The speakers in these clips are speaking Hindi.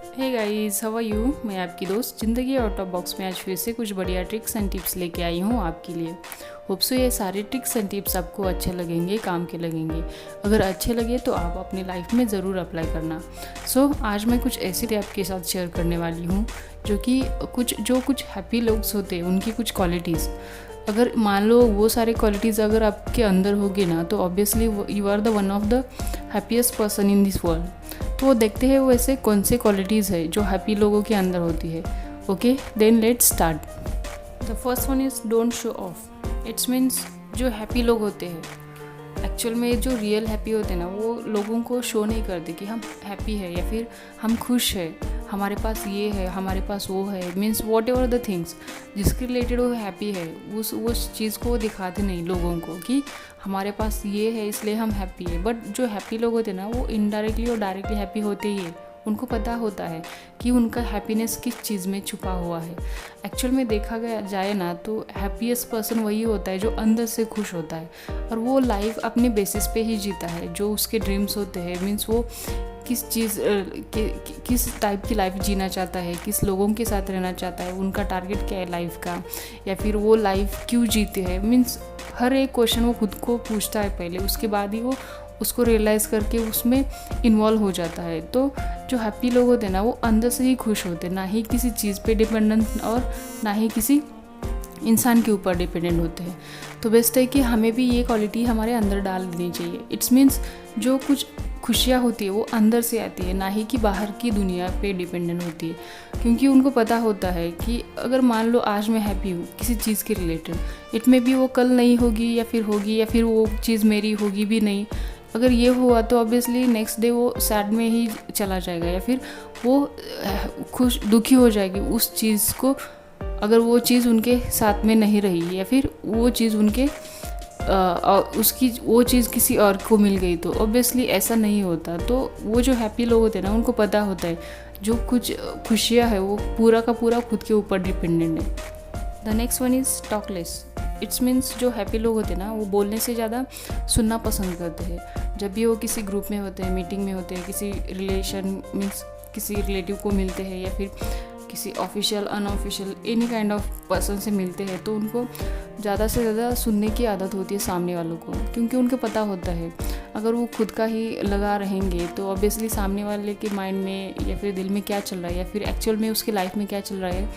Hey guys, how are you. मैं आपकी दोस्त ज़िंदगी आउट ऑफ बॉक्स में आज फिर से कुछ बढ़िया ट्रिक्स एंड टिप्स लेके आई हूँ आपके लिए। होप सो ये सारे ट्रिक्स एंड टिप्स आपको अच्छे लगेंगे, काम के लगेंगे। अगर अच्छे लगे तो आप अपनी लाइफ में ज़रूर अप्लाई करना। आज मैं कुछ ऐसी टिप आपके साथ शेयर करने वाली हूँ जो कुछ हैप्पी लोग होते हैं उनकी कुछ क्वालिटीज़। अगर मान लो वो सारे क्वालिटीज़ अगर आपके अंदर होगी ना, तो obviously you are the one of the happiest person in this world. तो वो देखते हैं वो ऐसे कौन से क्वालिटीज़ है जो हैप्पी लोगों के अंदर होती है। Okay, then let's start. The first one is don't show off. It's means जो हैप्पी लोग होते हैं, एक्चुअल में जो रियल हैप्पी होते हैं ना, वो लोगों को शो नहीं करते कि हम हैप्पी है या फिर हम खुश है, हमारे पास ये है, हमारे पास वो है। Means what ever the things जिसके रिलेटेड वो हैप्पी है, उस चीज़ को वो दिखाते नहीं लोगों को कि हमारे पास ये है इसलिए हम हैप्पी है। बट जो हैप्पी लोग होते हैं ना, वो इनडायरेक्टली और डायरेक्टली हैप्पी होते ही है। उनको पता होता है कि उनका हैप्पीनेस किस चीज़ में छुपा हुआ है। एक्चुअल में देखा गया जाए ना, तो हैप्पीएस्ट पर्सन वही होता है जो अंदर से खुश होता है और वो लाइफ अपने बेसिस पे ही जीता है। जो उसके ड्रीम्स होते हैं, मीन्स वो किस टाइप की लाइफ जीना चाहता है, किस लोगों के साथ रहना चाहता है, उनका टारगेट क्या है लाइफ का, या फिर वो लाइफ क्यों जीते हैं। मीन्स हर एक क्वेश्चन वो खुद को पूछता है पहले, उसके बाद ही वो उसको रियलाइज़ करके उसमें इन्वॉल्व हो जाता है। तो जो हैप्पी लोग होते हैं ना, वो अंदर से ही खुश होते हैं, ना ही किसी चीज़ पे डिपेंडेंट और ना ही किसी इंसान के ऊपर डिपेंडेंट होते हैं। तो बेस्ट है कि हमें भी ये क्वालिटी हमारे अंदर डाल देनी चाहिए। इट्स मीन्स जो कुछ खुशियाँ होती है वो अंदर से आती है, ना ही कि बाहर की दुनिया पे डिपेंडेंट होती है। क्योंकि उनको पता होता है कि अगर मान लो आज मैं हैप्पी हूँ किसी चीज़ के रिलेटेड, इट में भी वो कल नहीं होगी या फिर वो चीज़ मेरी होगी भी नहीं। अगर ये हुआ तो ऑब्वियसली नेक्स्ट डे वो सैड में ही चला जाएगा, या फिर वो दुखी हो जाएगी उस चीज़ को, अगर वो चीज़ उनके साथ में नहीं रही, या फिर वो चीज़ वो चीज़ किसी और को मिल गई। तो ऑब्वियसली ऐसा नहीं होता। तो वो जो हैप्पी लोग होते हैं ना, उनको पता होता है जो कुछ खुशियाँ है वो पूरा का पूरा खुद के ऊपर डिपेंडेंट है। The next one is talkless. It's means जो हैप्पी लोग होते हैं ना, वो बोलने से ज़्यादा सुनना पसंद करते हैं। जब भी वो किसी ग्रुप में होते हैं, मीटिंग में होते हैं, किसी रिलेशन मीन्स किसी रिलेटिव को मिलते हैं, या फिर किसी official unofficial any kind of person से मिलते हैं, तो उनको ज़्यादा से ज़्यादा सुनने की आदत होती है सामने वालों को। क्योंकि उनको पता होता है अगर वो खुद का ही लगा रहेंगे तो ऑब्वियसली सामने वाले के माइंड में या फिर दिल में क्या चल रहा है, या फिर एक्चुअल में उसकी लाइफ में क्या चल रहा है,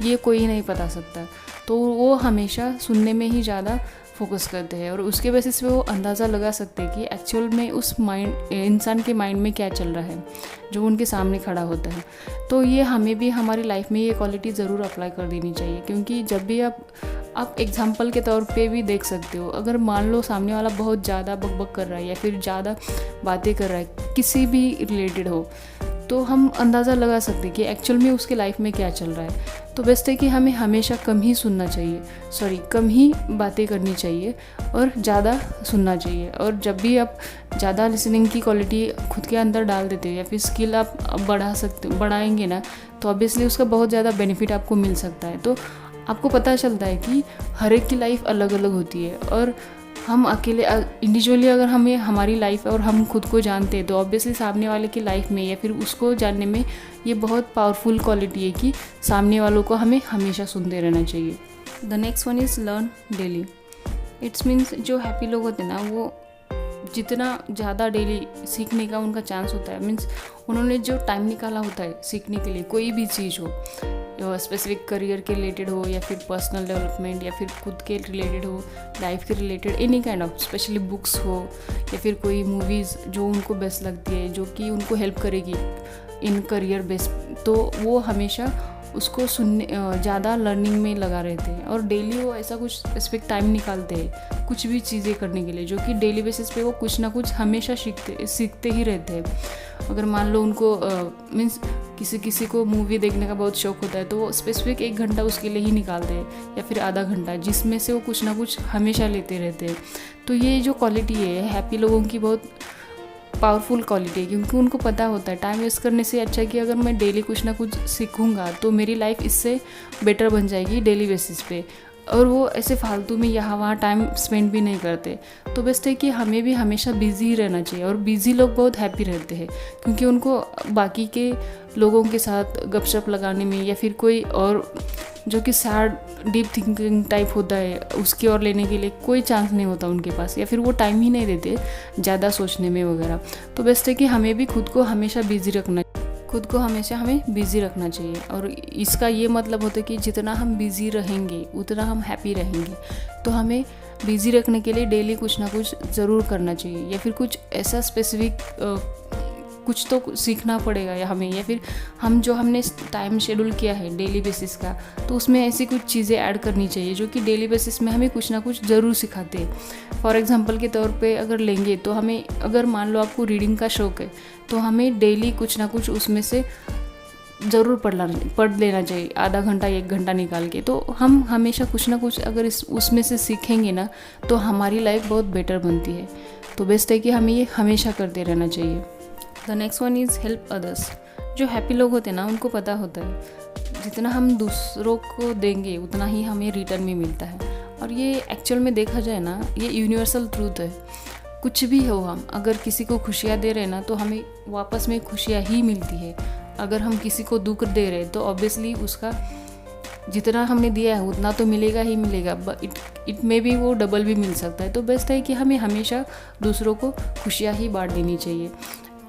ये कोई नहीं बता सकता। तो वो हमेशा सुनने में ही ज़्यादा फोकस करते हैं और उसके बेसिस पे वो अंदाज़ा लगा सकते हैं कि एक्चुअल में उस इंसान के माइंड में क्या चल रहा है जो उनके सामने खड़ा होता है। तो ये हमें भी हमारी लाइफ में ये क्वालिटी ज़रूर अप्लाई कर देनी चाहिए। क्योंकि जब भी आप एग्जाम्पल के तौर पे भी देख सकते हो, अगर मान लो सामने वाला बहुत ज़्यादा बकबक कर रहा है या फिर ज़्यादा बातें कर रहा है, किसी भी रिलेटेड हो, तो हम अंदाज़ा लगा सकते हैं कि एक्चुअल में उसके लाइफ में क्या चल रहा है। तो बेस्ट है कि हमें हमेशा कम ही सुनना चाहिए, कम ही बातें करनी चाहिए और ज़्यादा सुनना चाहिए। और जब भी आप ज़्यादा लिसनिंग की क्वालिटी खुद के अंदर डाल देते हो या फिर स्किल आप बढ़ाएंगे ना, तो ऑब्वियसली उसका बहुत ज़्यादा बेनिफिट आपको मिल सकता है। तो आपको पता चलता है कि हर एक की लाइफ अलग अलग होती है, और हम अकेले इंडिविजुअली अगर हमें हमारी लाइफ और हम खुद को जानते हैं, तो ऑब्वियसली सामने वाले की लाइफ में या फिर उसको जानने में ये बहुत पावरफुल क्वालिटी है कि सामने वालों को हमें हमेशा सुनते रहना चाहिए। The next one is learn daily. It's means जो हैप्पी लोग होते हैं ना, वो जितना ज़्यादा डेली सीखने का उनका चांस होता है, मीन्स उन्होंने जो टाइम निकाला होता है सीखने के लिए, कोई भी चीज़ हो, स्पेसिफिक करियर के रिलेटेड हो या फिर पर्सनल डेवलपमेंट या फिर खुद के रिलेटेड हो, लाइफ के related any kind of, specially books हो या फिर कोई मूवीज़ जो उनको बेस्ट लगती है, जो कि उनको हेल्प करेगी इन करियर बेस, तो वो हमेशा उसको सुनने ज़्यादा लर्निंग में लगा रहते हैं। और डेली वो ऐसा कुछ स्पेसिफिक टाइम निकालते हैं कुछ भी चीज़ें करने के लिए, जो कि डेली बेसिस पे वो कुछ ना कुछ हमेशा सीखते ही रहते हैं। अगर मान लो उनको मीन्स किसी को मूवी देखने का बहुत शौक होता है, तो वो स्पेसिफिक 1 घंटा उसके लिए ही निकालते हैं या फिर आधा घंटा, जिसमें से वो कुछ ना कुछ हमेशा लेते रहते हैं। तो ये जो क्वालिटी है हैप्पी लोगों की, बहुत पावरफुल क्वालिटी है। क्योंकि उनको पता होता है टाइम वेस्ट करने से अच्छा है कि अगर मैं डेली कुछ ना कुछ सीखूंगा तो मेरी लाइफ इससे बेटर बन जाएगी डेली बेसिस पे। और वो ऐसे फालतू में यहाँ वहाँ टाइम स्पेंड भी नहीं करते। तो बेस्ट है कि हमें भी हमेशा बिज़ी ही रहना चाहिए। और बिज़ी लोग बहुत हैप्पी रहते हैं, क्योंकि उनको बाकी के लोगों के साथ गपशप लगाने में या फिर कोई और जो कि सैड डीप थिंकिंग टाइप होता है उसकी ओर लेने के लिए कोई चांस नहीं होता उनके पास, या फिर वो टाइम ही नहीं देते ज़्यादा सोचने में वगैरह। तो बेस्ट है कि हमें भी खुद को हमेशा हमें बिज़ी रखना चाहिए। और इसका ये मतलब होता है कि जितना हम बिज़ी रहेंगे उतना हम हैप्पी रहेंगे। तो हमें बिज़ी रखने के लिए डेली कुछ ना कुछ ज़रूर करना चाहिए, या फिर कुछ ऐसा स्पेसिफिक कुछ तो सीखना पड़ेगा या हमें, या फिर हमने टाइम शेड्यूल किया है डेली बेसिस का, तो उसमें ऐसी कुछ चीज़ें ऐड करनी चाहिए जो कि डेली बेसिस में हमें कुछ ना कुछ ज़रूर सिखाते हैं। फॉर एग्जांपल के तौर पे अगर लेंगे तो हमें, अगर मान लो आपको रीडिंग का शौक़ है, तो हमें डेली कुछ ना कुछ उसमें से ज़रूर पढ़ लेना चाहिए, आधा घंटा 1 घंटा निकाल के। तो हम हमेशा कुछ ना कुछ अगर उसमें से सीखेंगे ना, तो हमारी लाइफ बहुत बेटर बनती है। तो बेस्ट है कि हमें ये हमेशा करते रहना चाहिए। The next one is help others. जो हैप्पी लोग होते हैं ना, उनको पता होता है जितना हम दूसरों को देंगे उतना ही हमें रिटर्न में मिलता है। और ये एक्चुअल में देखा जाए ना, ये यूनिवर्सल ट्रूथ है। कुछ भी हो, हम अगर किसी को खुशियाँ दे रहे हैं ना, तो हमें वापस में खुशियाँ ही मिलती है। अगर हम किसी को दुख दे रहे हैं तो ऑब्वियसली उसका जितना हमने दिया है उतना तो मिलेगा ही मिलेगा, इट में भी वो डबल भी मिल सकता है। तो बेस्ट है कि हमें हमेशा दूसरों को खुशियाँ ही बांट देनी चाहिए,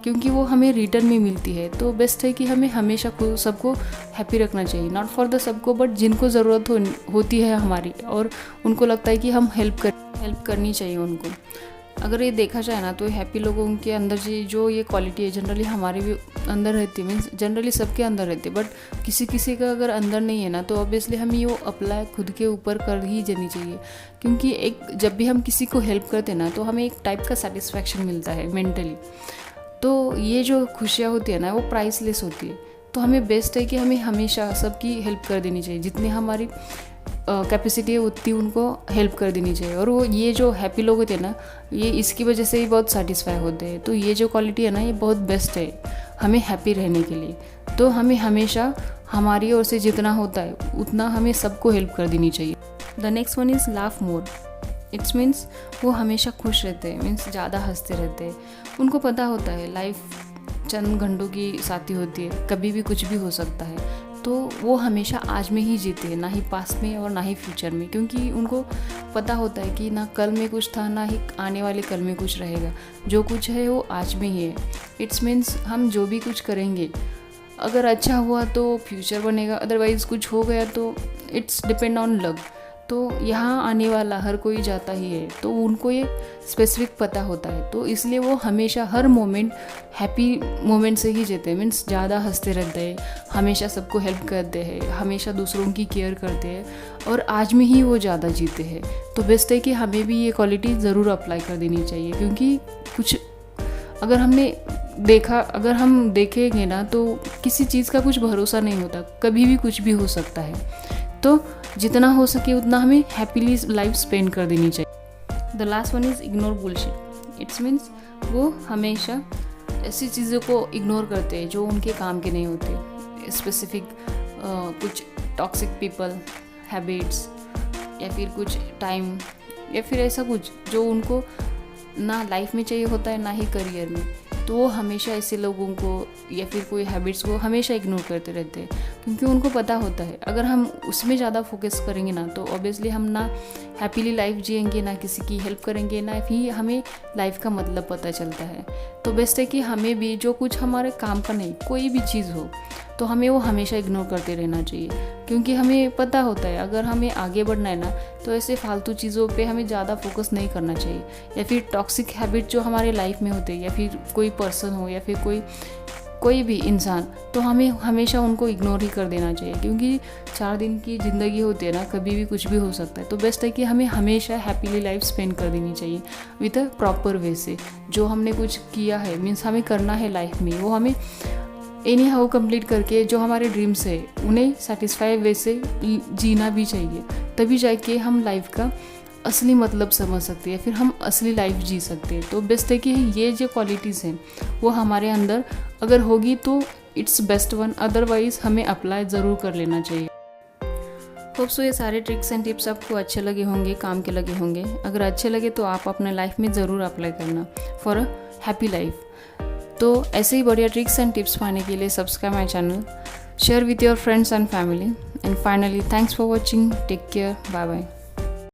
क्योंकि वो हमें रिटर्न में मिलती है। तो बेस्ट है कि हमें हमेशा सबको हैप्पी रखना चाहिए, नॉट फॉर द सबको, बट जिनको ज़रूरत होती है हमारी, और उनको लगता है कि हम हेल्प करनी चाहिए उनको। अगर ये देखा जाए ना, तो हैप्पी लोगों के अंदर जो ये क्वालिटी है, जनरली हमारे भी अंदर रहती है, मीन्स जनरली सबके अंदर रहती है, बट किसी का अगर अंदर नहीं है ना, तो ऑब्वियसली हमें ये अप्लाई खुद के ऊपर कर ही देनी चाहिए। क्योंकि जब भी हम किसी को हेल्प करते हैं ना, तो हमें एक टाइप का सेटिस्फैक्शन मिलता है मेंटली। तो ये जो खुशियाँ होती है ना, वो प्राइसलेस होती है। तो हमें बेस्ट है कि हमें हमेशा सबकी हेल्प कर देनी चाहिए, जितनी हमारी कैपेसिटी है उतनी उनको हेल्प कर देनी चाहिए। और वो ये जो हैप्पी लोग होते हैं ना, ये इसकी वजह से ही बहुत सेटिस्फाई होते हैं। तो ये जो क्वालिटी है ना, ये बहुत बेस्ट है हमें हैप्पी रहने के लिए। तो हमें हमेशा हमारी ओर से जितना होता है उतना हमें सबको हेल्प कर देनी चाहिए। The next one is laugh more. It's means वो हमेशा खुश रहते हैं, मीन्स ज़्यादा हंसते रहते हैं। उनको पता होता है लाइफ चंद घंटों की साथी होती है, कभी भी कुछ भी हो सकता है। तो वो हमेशा आज में ही जीते हैं, ना ही पास्ट में और ना ही फ्यूचर में, क्योंकि उनको पता होता है कि ना कल में कुछ था, ना ही आने वाले कल में कुछ रहेगा। जो कुछ है वो आज में ही है। इट्स मीन्स हम जो भी कुछ करेंगे, अगर अच्छा हुआ तो फ्यूचर बनेगा, अदरवाइज़ कुछ हो गया तो इट्स डिपेंड ऑन लक। तो यहाँ आने वाला हर कोई जाता ही है, तो उनको ये स्पेसिफिक पता होता है। तो इसलिए वो हमेशा हर मोमेंट हैप्पी मोमेंट से ही जीते हैं, मीन्स ज़्यादा हंसते रहते हैं, हमेशा सबको हेल्प करते हैं, हमेशा दूसरों की केयर करते हैं, और आज में ही वो ज़्यादा जीते हैं। तो बेस्ट है कि हमें भी ये क्वालिटी ज़रूर अप्लाई कर देनी चाहिए, क्योंकि कुछ अगर हम देखेंगे ना, तो किसी चीज़ का कुछ भरोसा नहीं होता, कभी भी कुछ भी हो सकता है। तो जितना हो सके उतना हमें हैप्पीली लाइफ स्पेंड कर देनी चाहिए। The last one is ignore bullshit. It's means वो हमेशा ऐसी चीज़ों को इग्नोर करते हैं जो उनके काम के नहीं होते। स्पेसिफिक कुछ टॉक्सिक पीपल, हैबिट्स, या फिर कुछ टाइम, या फिर ऐसा कुछ जो उनको ना लाइफ में चाहिए होता है, ना ही करियर में। तो वो हमेशा ऐसे लोगों को या फिर कोई हैबिट्स को हमेशा इग्नोर करते रहते हैं, क्योंकि उनको पता होता है अगर हम उसमें ज़्यादा फोकस करेंगे ना, तो ऑब्वियसली हम ना हैप्पीली लाइफ जिएंगे, ना किसी की हेल्प करेंगे, ना ही हमें लाइफ का मतलब पता चलता है। तो बेस्ट है कि हमें भी जो कुछ हमारे काम का नहीं, कोई भी चीज़ हो, तो हमें वो हमेशा इग्नोर करते रहना चाहिए, क्योंकि हमें पता होता है अगर हमें आगे बढ़ना है ना, तो ऐसे फालतू चीज़ों पे हमें ज़्यादा फोकस नहीं करना चाहिए। या फिर टॉक्सिक हैबिट जो हमारे लाइफ में होते हैं, या फिर कोई पर्सन हो, या फिर कोई भी इंसान, तो हमें हमेशा उनको इग्नोर ही कर देना चाहिए, क्योंकि 4 दिन की ज़िंदगी होती है ना, कभी भी कुछ भी हो सकता है। तो बेस्ट है कि हमें हमेशा हैप्पीली लाइफ स्पेंड कर देनी चाहिए विद अ प्रॉपर वे से। जो हमने कुछ किया है, मीन्स हमें करना है लाइफ में, वो हमें एनी हाउ कंप्लीट करके जो हमारे ड्रीम्स है उन्हें सेटिस्फाई वे से जीना भी चाहिए। तभी जाके हम लाइफ का असली मतलब समझ सकते हैं, फिर हम असली लाइफ जी सकते हैं। तो बेस्ट है कि ये जो क्वालिटीज़ हैं वो हमारे अंदर अगर होगी तो इट्स बेस्ट वन, अदरवाइज़ हमें अप्लाई ज़रूर कर लेना चाहिए। होप सो ये सारे ट्रिक्स एंड टिप्स आपको अच्छे लगे होंगे, काम के लगे होंगे। अगर अच्छे लगे तो आप अपने लाइफ में ज़रूर अप्लाई करना फॉर अ हैप्पी लाइफ। तो ऐसे ही बढ़िया ट्रिक्स एंड टिप्स पाने के लिए subscribe my channel, share with your friends and family, and finally thanks for watching, take care, bye bye.